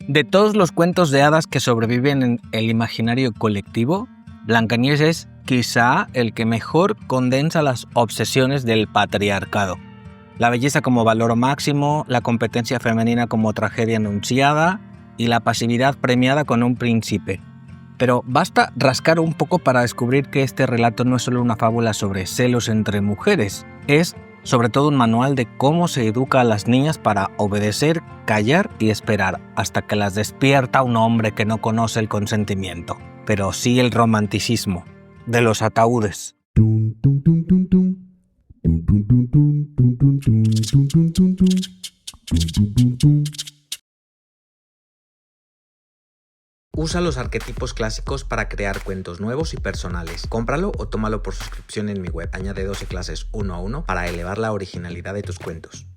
De todos los cuentos de hadas que sobreviven en el imaginario colectivo, Blancanieves es quizá el que mejor condensa las obsesiones del patriarcado. La belleza como valor máximo, la competencia femenina como tragedia anunciada y la pasividad premiada con un príncipe. Pero basta rascar un poco para descubrir que este relato no es solo una fábula sobre celos entre mujeres, es sobre todo un manual de cómo se educa a las niñas para obedecer, callar y esperar hasta que las despierta un hombre que no conoce el consentimiento, pero sí el romanticismo de los ataúdes. Usa los arquetipos clásicos para crear cuentos nuevos y personales. Cómpralo o tómalo por suscripción en mi web. Añade 12 clases 1 a 1 para elevar la originalidad de tus cuentos.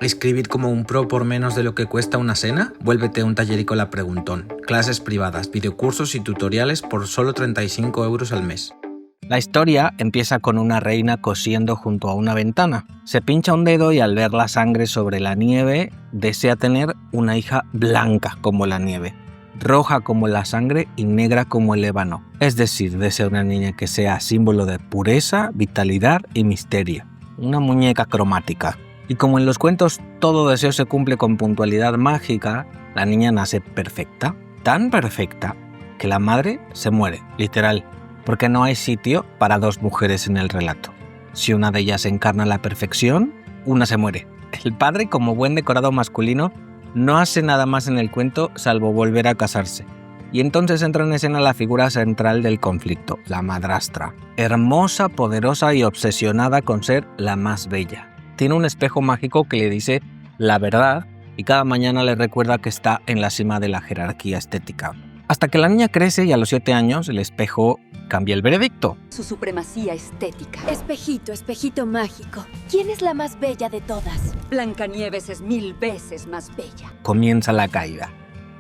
¿Escribir como un pro por menos de lo que cuesta una cena? Vuélvete un tallerícola preguntón. Clases privadas, videocursos y tutoriales por solo 35 euros al mes. La historia empieza con una reina cosiendo junto a una ventana. Se pincha un dedo y al ver la sangre sobre la nieve, desea tener una hija blanca como la nieve, roja como la sangre y negra como el ébano. Es decir, desea una niña que sea símbolo de pureza, vitalidad y misterio. Una muñeca cromática. Y como en los cuentos todo deseo se cumple con puntualidad mágica, la niña nace perfecta. Tan perfecta que la madre se muere, literal, porque no hay sitio para dos mujeres en el relato. Si una de ellas encarna la perfección, una se muere. El padre, como buen decorado masculino, no hace nada más en el cuento salvo volver a casarse. Y entonces entra en escena la figura central del conflicto, la madrastra. Hermosa, poderosa y obsesionada con ser la más bella. Tiene un espejo mágico que le dice la verdad y cada mañana le recuerda que está en la cima de la jerarquía estética. Hasta que la niña crece y a los 7 años el espejo cambia el veredicto. Su supremacía estética. Espejito, espejito mágico. ¿Quién es la más bella de todas? Blancanieves es 1000 veces más bella. Comienza la caída.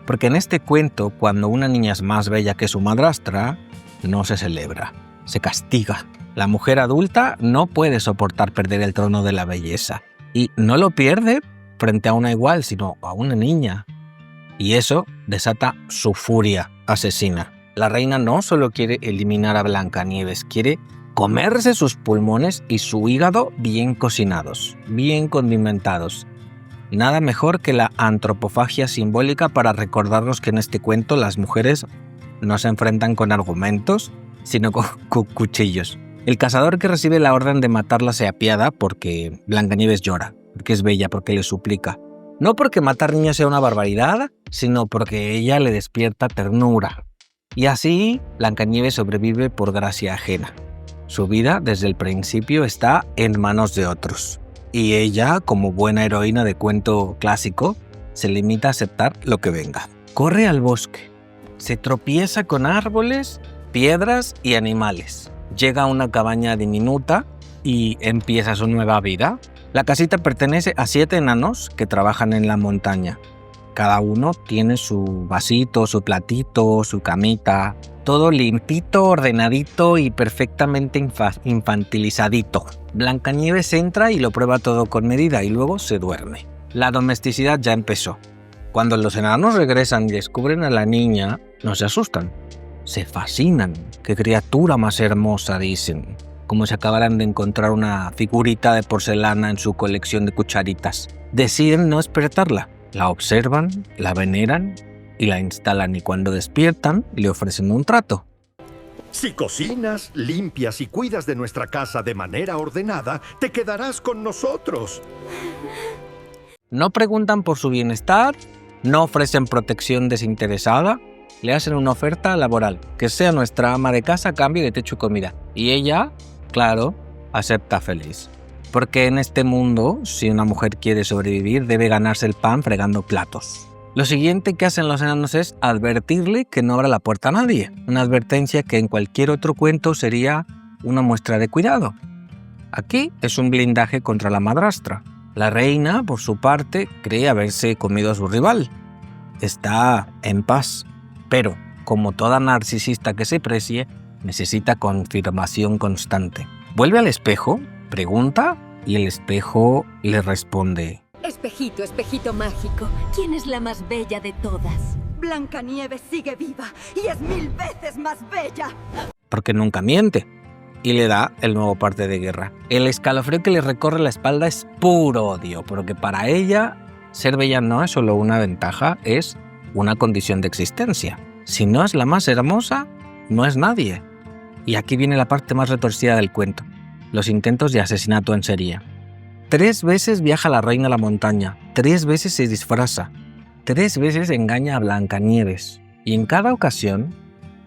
Porque en este cuento, cuando una niña es más bella que su madrastra, no se celebra, se castiga. La mujer adulta no puede soportar perder el trono de la belleza. Y no lo pierde frente a una igual, sino a una niña. Y eso desata su furia asesina. La reina no solo quiere eliminar a Blancanieves, quiere comerse sus pulmones y su hígado bien cocinados, bien condimentados. Nada mejor que la antropofagia simbólica para recordarnos que en este cuento las mujeres no se enfrentan con argumentos, sino con cuchillos. El cazador que recibe la orden de matarla se apiada porque Blancanieves llora, porque es bella, porque le suplica. No porque matar niños sea una barbaridad, sino porque ella le despierta ternura. Y así, Blancanieves sobrevive por gracia ajena. Su vida, desde el principio, está en manos de otros. Y ella, como buena heroína de cuento clásico, se limita a aceptar lo que venga. Corre al bosque, se tropieza con árboles, piedras y animales. Llega a una cabaña diminuta y empieza su nueva vida. La casita pertenece a 7 enanos que trabajan en la montaña. Cada uno tiene su vasito, su platito, su camita, todo limpito, ordenadito y perfectamente infantilizadito. Blancanieves entra y lo prueba todo con medida y luego se duerme. La domesticidad ya empezó. Cuando los enanos regresan y descubren a la niña, no se asustan. Se fascinan. ¡Qué criatura más hermosa!, dicen, como si acabaran de encontrar una figurita de porcelana en su colección de cucharitas. Deciden no despertarla. La observan, la veneran y la instalan, y cuando despiertan le ofrecen un trato. Si cocinas, limpias y cuidas de nuestra casa de manera ordenada, te quedarás con nosotros. No preguntan por su bienestar, no ofrecen protección desinteresada, le hacen una oferta laboral, que sea nuestra ama de casa a cambio de techo y comida. Y ella, claro, acepta feliz. Porque en este mundo, si una mujer quiere sobrevivir, debe ganarse el pan fregando platos. Lo siguiente que hacen los enanos es advertirle que no abra la puerta a nadie. Una advertencia que en cualquier otro cuento sería una muestra de cuidado. Aquí es un blindaje contra la madrastra. La reina, por su parte, cree haberse comido a su rival. Está en paz. Pero, como toda narcisista que se precie, necesita confirmación constante. Vuelve al espejo, pregunta, y el espejo le responde: Espejito, espejito mágico, ¿quién es la más bella de todas? Blancanieves sigue viva y es 1000 veces más bella. Porque nunca miente. Y le da el nuevo parte de guerra. El escalofrío que le recorre la espalda es puro odio, porque para ella ser bella no es solo una ventaja, es una condición de existencia. Si no es la más hermosa, no es nadie. Y aquí viene la parte más retorcida del cuento. Los intentos de asesinato en serie. 3 veces viaja la reina a la montaña, 3 veces se disfraza, 3 veces engaña a Blancanieves. Y en cada ocasión,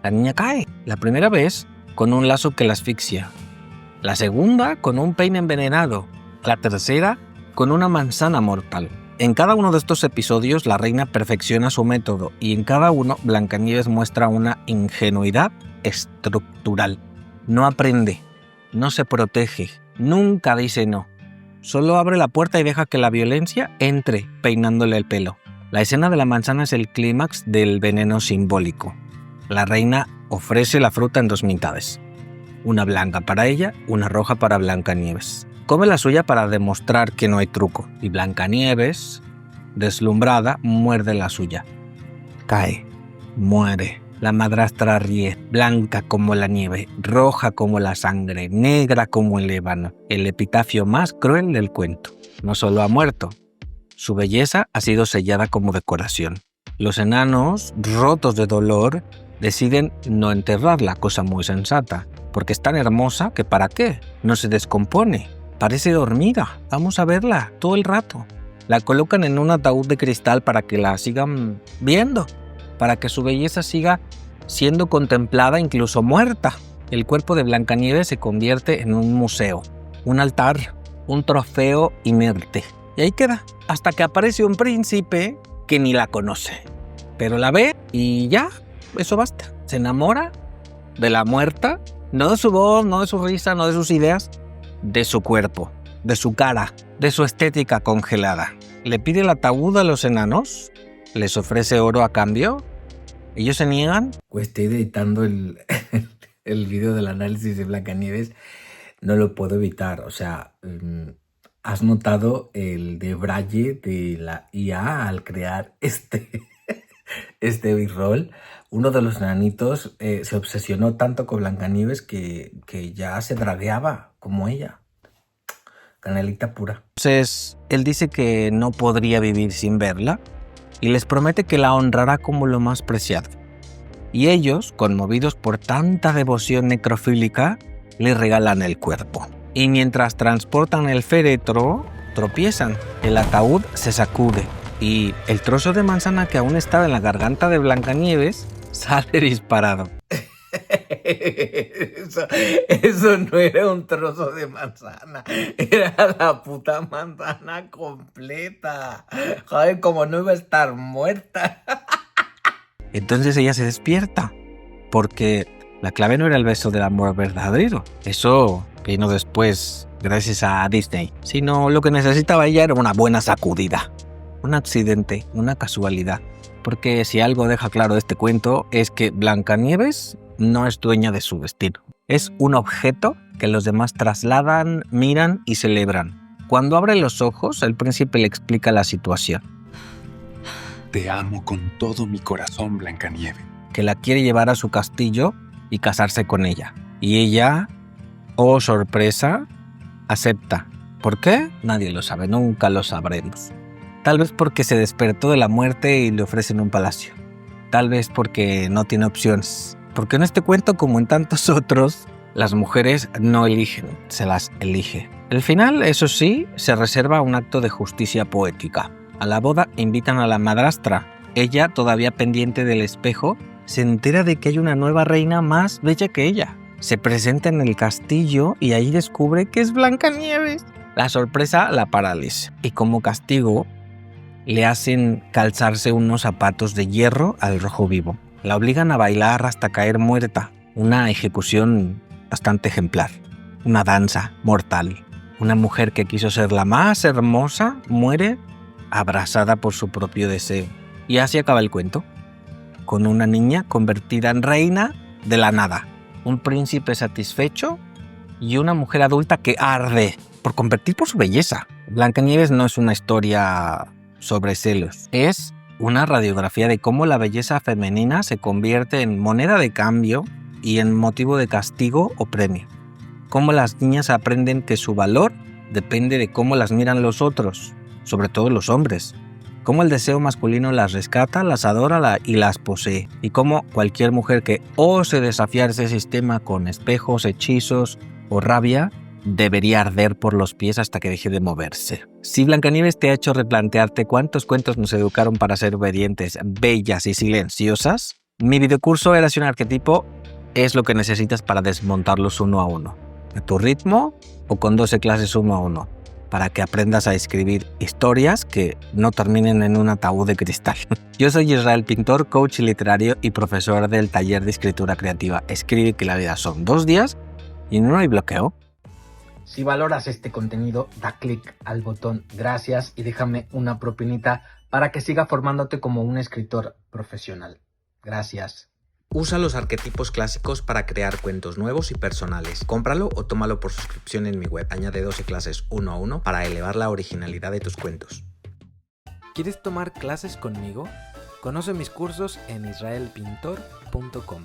la niña cae. La primera vez con un lazo que la asfixia. La segunda con un peine envenenado. La tercera con una manzana mortal. En cada uno de estos episodios la reina perfecciona su método y en cada uno Blancanieves muestra una ingenuidad estructural. No aprende, no se protege, nunca dice no. Solo abre la puerta y deja que la violencia entre peinándole el pelo. La escena de la manzana es el clímax del veneno simbólico. La reina ofrece la fruta en 2 mitades. Una blanca para ella, una roja para Blancanieves. Come la suya para demostrar que no hay truco. Y Blancanieves, deslumbrada, muerde la suya. Cae, muere. La madrastra ríe, blanca como la nieve, roja como la sangre, negra como el ébano. El epitafio más cruel del cuento. No solo ha muerto, su belleza ha sido sellada como decoración. Los enanos, rotos de dolor, deciden no enterrarla, cosa muy sensata, porque es tan hermosa que ¿para qué? No se descompone, parece dormida, vamos a verla todo el rato. La colocan en un ataúd de cristal para que la sigan viendo, para que su belleza siga siendo contemplada incluso muerta. El cuerpo de Blancanieves se convierte en un museo, un altar, un trofeo inerte. Y ahí queda, hasta que aparece un príncipe que ni la conoce, pero la ve y ya. Eso basta. Se enamora de la muerta, no de su voz, no de su risa, no de sus ideas, de su cuerpo, de su cara, de su estética congelada. Le pide el ataúd a los enanos, les ofrece oro a cambio, ellos se niegan. Estoy editando el vídeo del análisis de Blancanieves, no lo puedo evitar, o sea, has notado el debraye de la IA al crear este b-roll. Uno de los enanitos se obsesionó tanto con Blancanieves que ya se dragueaba como ella. Canelita pura. Entonces, él dice que no podría vivir sin verla y les promete que la honrará como lo más preciado. Y ellos, conmovidos por tanta devoción necrofílica, le regalan el cuerpo. Y mientras transportan el féretro, tropiezan. El ataúd se sacude y el trozo de manzana que aún estaba en la garganta de Blancanieves sale disparado. Eso no era un trozo de manzana, era la puta manzana completa. Joder, como no iba a estar muerta. Entonces ella se despierta, porque la clave no era el beso del amor verdadero. Eso vino después, gracias a Disney. Sino lo que necesitaba ella era una buena sacudida. Un accidente, una casualidad. Porque si algo deja claro este cuento es que Blancanieves no es dueña de su destino. Es un objeto que los demás trasladan, miran y celebran. Cuando abre los ojos, el príncipe le explica la situación. Te amo con todo mi corazón, Blancanieves. Que la quiere llevar a su castillo y casarse con ella. Y ella, oh sorpresa, acepta. ¿Por qué? Nadie lo sabe, nunca lo sabremos. Tal vez porque se despertó de la muerte y le ofrecen un palacio. Tal vez porque no tiene opciones. Porque en este cuento, como en tantos otros, las mujeres no eligen, se las elige. El final, eso sí, se reserva un acto de justicia poética. A la boda invitan a la madrastra. Ella, todavía pendiente del espejo, se entera de que hay una nueva reina más bella que ella. Se presenta en el castillo y ahí descubre que es Blancanieves. La sorpresa la paraliza. Y como castigo, le hacen calzarse unos zapatos de hierro al rojo vivo. La obligan a bailar hasta caer muerta. Una ejecución bastante ejemplar. Una danza mortal. Una mujer que quiso ser la más hermosa muere abrazada por su propio deseo. Y así acaba el cuento. Con una niña convertida en reina de la nada. Un príncipe satisfecho y una mujer adulta que arde por competir por su belleza. Blancanieves no es una historia sobre celos, es una radiografía de cómo la belleza femenina se convierte en moneda de cambio y en motivo de castigo o premio. Cómo las niñas aprenden que su valor depende de cómo las miran los otros, sobre todo los hombres. Cómo el deseo masculino las rescata, las adora y las posee. Y cómo cualquier mujer que ose desafiar ese sistema con espejos, hechizos o rabia, debería arder por los pies hasta que deje de moverse. Si Blancanieves te ha hecho replantearte cuántos cuentos nos educaron para ser obedientes, bellas y silenciosas, mi videocurso Érase un arquetipo es lo que necesitas para desmontarlos uno a uno. A tu ritmo o con 12 clases uno a uno, para que aprendas a escribir historias que no terminen en un ataúd de cristal. Yo soy Israel Pintor, coach literario y profesor del taller de escritura creativa. Escribe que la vida son 2 días y no hay bloqueo. Si valoras este contenido, da clic al botón gracias y déjame una propinita para que siga formándote como un escritor profesional. Gracias. Usa los arquetipos clásicos para crear cuentos nuevos y personales. Cómpralo o tómalo por suscripción en mi web. Añade 12 clases uno a uno para elevar la originalidad de tus cuentos. ¿Quieres tomar clases conmigo? Conoce mis cursos en israelpintor.com.